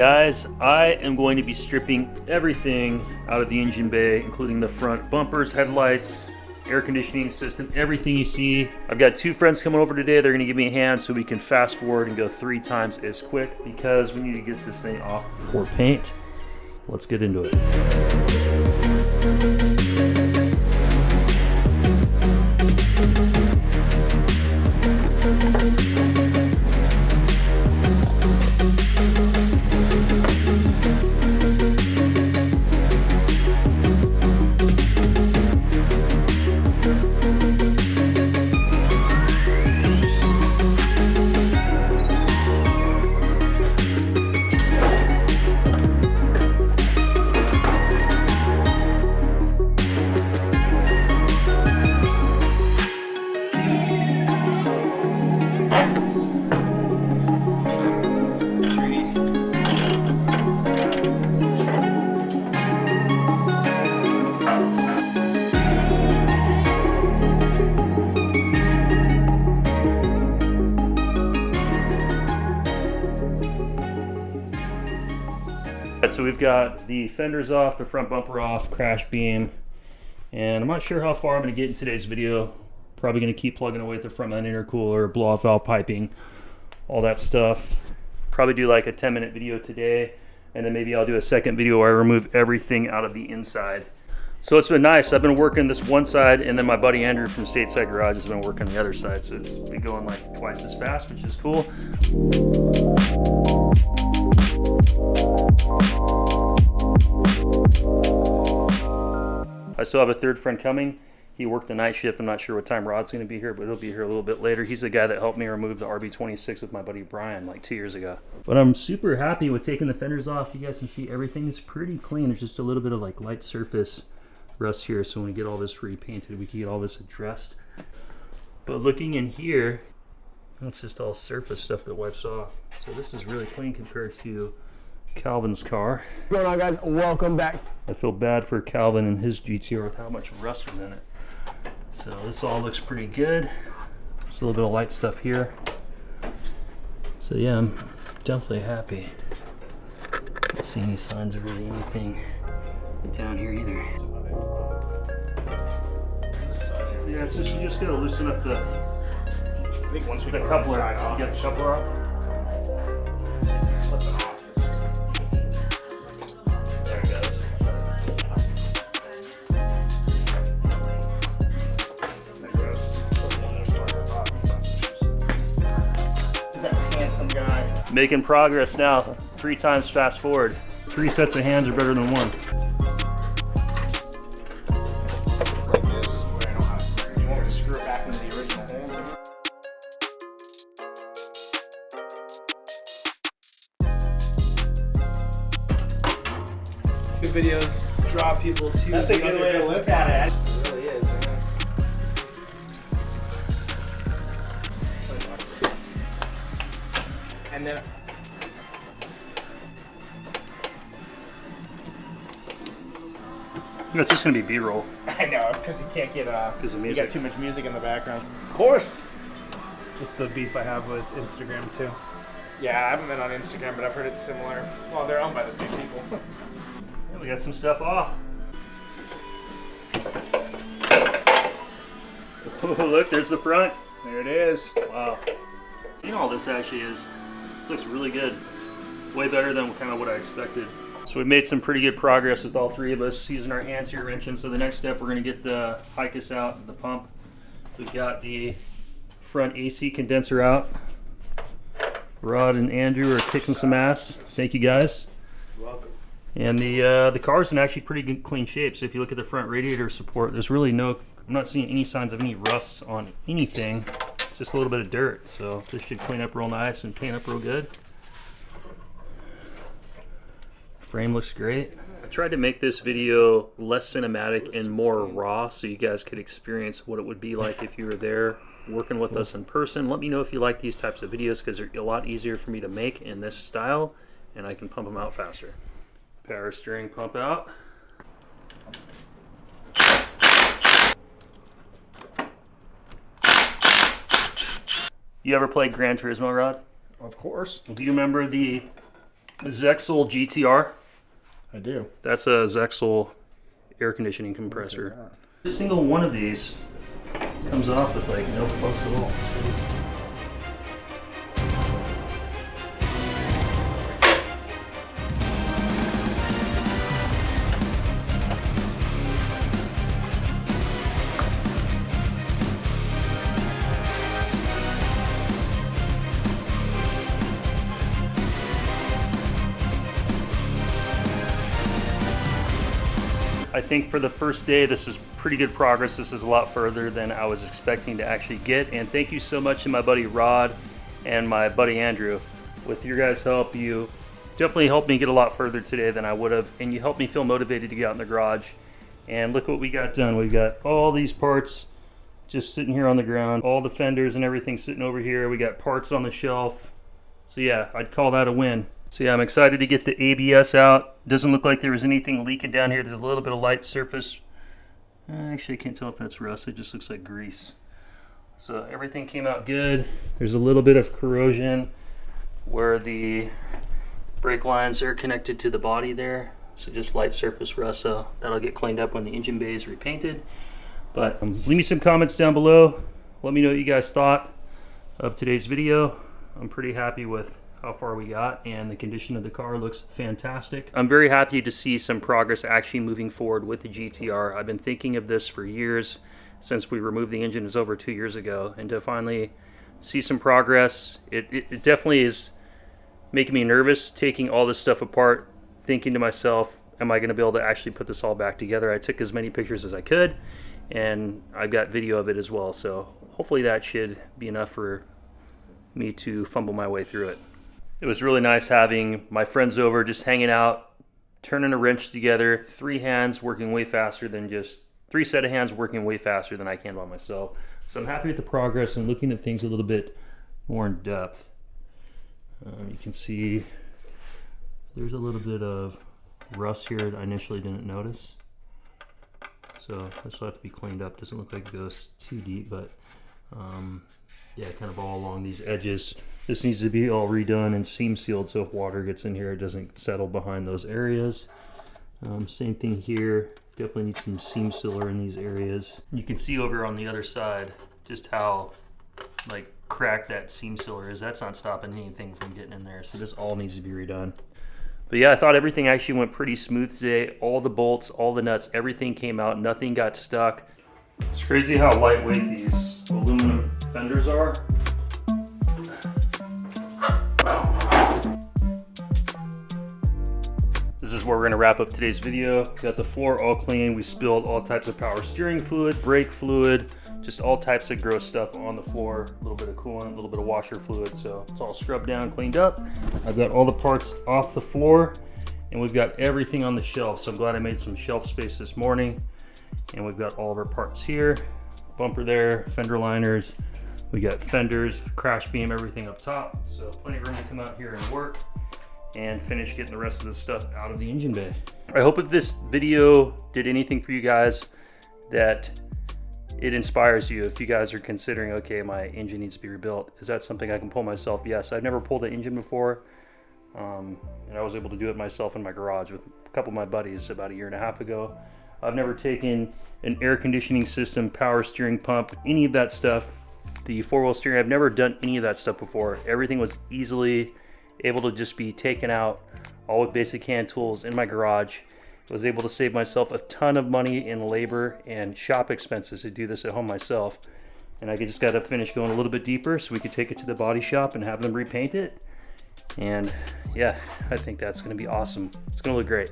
Guys, I am going to be stripping everything out of the engine bay, including the front bumpers, headlights, air conditioning system, everything you see. I've got two friends coming over today. They're gonna give me a hand so we can fast forward and go 3 times as quick because we need to get this thing off for paint. Let's get into it. So we've got the fenders off, the front bumper off, crash beam, and I'm not sure how far I'm going to get in today's video. Probably going to keep plugging away at the front end intercooler, blow off valve piping, all that stuff. Probably do like a 10-minute video today, and then maybe I'll do a second video where I remove everything out of the inside. So it's been nice. I've been working this one side, and then my buddy Andrew from Stateside Garage has been working the other side, so it's been going like twice as fast, which is cool. I still have a third friend coming. He worked the night shift. I'm not sure what time Rod's going to be here, but he'll be here a little bit later. He's the guy that helped me remove the RB26 with my buddy Brian like 2 years ago. But I'm super happy with taking the fenders off. You guys can see everything is pretty clean. There's just a little bit of like light surface rust here, so when we get all this repainted, we can get all this addressed. But looking in here, it's just all surface stuff that wipes off. So this is really clean compared to Calvin's car. What's going on, guys? Welcome back. I feel bad for Calvin and his GTR with how much rust was in it. So this all looks pretty good. Just a little bit of light stuff here. So yeah, I'm definitely happy. Don't see any signs of really anything down here either. Yeah, it's just, you just gotta loosen up the, I think once we the get coupler. off. You got the coupler off? Flip it off. There it goes. That handsome guy. Making progress now. 3 times fast forward. 3 sets of hands are better than 1. Like this, where I know how to screw it. You want me to screw it back into the original hole? Good videos draw people to. That's a good way to look at it. It really is. Yeah. And then. It's just gonna be B-roll. I know, because you can't get Because of you music. got too much music in the background. Of course. It's the beef I have with Instagram too. Yeah, I haven't been on Instagram, but I've heard it's similar. Well, they're owned by the same people. Yeah, we got some stuff off. Oh, look, there's the front. There it is. Wow. You know, all this actually is. This looks really good. Way better than kind of what I expected. So we made some pretty good progress with all 3 of us using our hands here wrenching. So the next step, we're going to get the Hicus out, the pump. We've got the front AC condenser out. Rod and Andrew are kicking some ass. Thank you guys. You're welcome. And the car's in actually pretty good, clean shape. So if you look at the front radiator support, there's really no, I'm not seeing any signs of any rust on anything. Just a little bit of dirt. So this should clean up real nice and paint up real good. Frame looks great. I tried to make this video less cinematic and more raw so you guys could experience what it would be like if you were there working with us in person. Let me know if you like these types of videos because they're a lot easier for me to make in this style and I can pump them out faster. Power steering pump out. You ever played Gran Turismo, Rod? Of course. Do you remember the Zexel GTR. I do. That's a Zexel air conditioning compressor. Every single one of these comes off with like no fuss at all. I think for the first day, this is pretty good progress. This is a lot further than I was expecting to actually get. And thank you so much to my buddy Rod and my buddy Andrew. With your guys' help, you definitely helped me get a lot further today than I would have. And you helped me feel motivated to get out in the garage. And look what we got done. We've got all these parts just sitting here on the ground. All the fenders and everything sitting over here. We got parts on the shelf. So yeah, I'd call that a win. So yeah, I'm excited to get the ABS out. Doesn't look like there was anything leaking down here. There's a little bit of light surface. Actually, I can't tell if that's rust. It just looks like grease. So everything came out good. There's a little bit of corrosion where the brake lines are connected to the body there. So just light surface rust. So that'll get cleaned up when the engine bay is repainted. But leave me some comments down below. Let me know what you guys thought of today's video. I'm pretty happy with how far we got, and the condition of the car looks fantastic. I'm very happy to see some progress actually moving forward with the GTR. I've been thinking of this for years, since we removed the engine. It was over 2 years ago, and to finally see some progress, it definitely is making me nervous taking all this stuff apart, thinking to myself, am I going to be able to actually put this all back together? I took as many pictures as I could, and I've got video of it as well, so hopefully that should be enough for me to fumble my way through it. It was really nice having my friends over, just hanging out, turning a wrench together, 3 hands working way faster than just 3 set of hands working way faster than I can by myself. So I'm happy with the progress and looking at things a little bit more in depth. You can see there's a little bit of rust here that I initially didn't notice. So this will have to be cleaned up. Doesn't look like it goes too deep, but yeah, kind of all along these edges. This needs to be all redone and seam sealed, so if water gets in here, it doesn't settle behind those areas. Same thing here. Definitely need some seam sealer in these areas. You can see over on the other side just how like cracked that seam sealer is. That's not stopping anything from getting in there, so this all needs to be redone. But yeah, I thought everything actually went pretty smooth today. All the bolts, all the nuts, everything came out. Nothing got stuck. It's crazy how lightweight these aluminum fenders are. This is where we're going to wrap up today's video. Got the floor all clean. We spilled all types of power steering fluid, brake fluid, just all types of gross stuff on the floor. A little bit of coolant, a little bit of washer fluid. So it's all scrubbed down, cleaned up. I've got all the parts off the floor, and we've got everything on the shelf. So I'm glad I made some shelf space this morning. And we've got all of our parts here. Bumper there, fender liners. We got fenders, crash beam, everything up top. So plenty of room to come out here and work and finish getting the rest of the stuff out of the engine bay. I hope if this video did anything for you guys, that it inspires you. If you guys are considering, okay, my engine needs to be rebuilt, is that something I can pull myself? Yes, I've never pulled an engine before, and I was able to do it myself in my garage with a couple of my buddies about 1.5 years ago. I've never taken an air conditioning system, power steering pump, any of that stuff, the 4-wheel steering. I've never done any of that stuff before. Everything was easily able to just be taken out, all with basic hand tools in my garage. I was able to save myself a ton of money in labor and shop expenses to do this at home myself. And I just got to finish going a little bit deeper so we could take it to the body shop and have them repaint it. And yeah, I think that's going to be awesome. It's going to look great.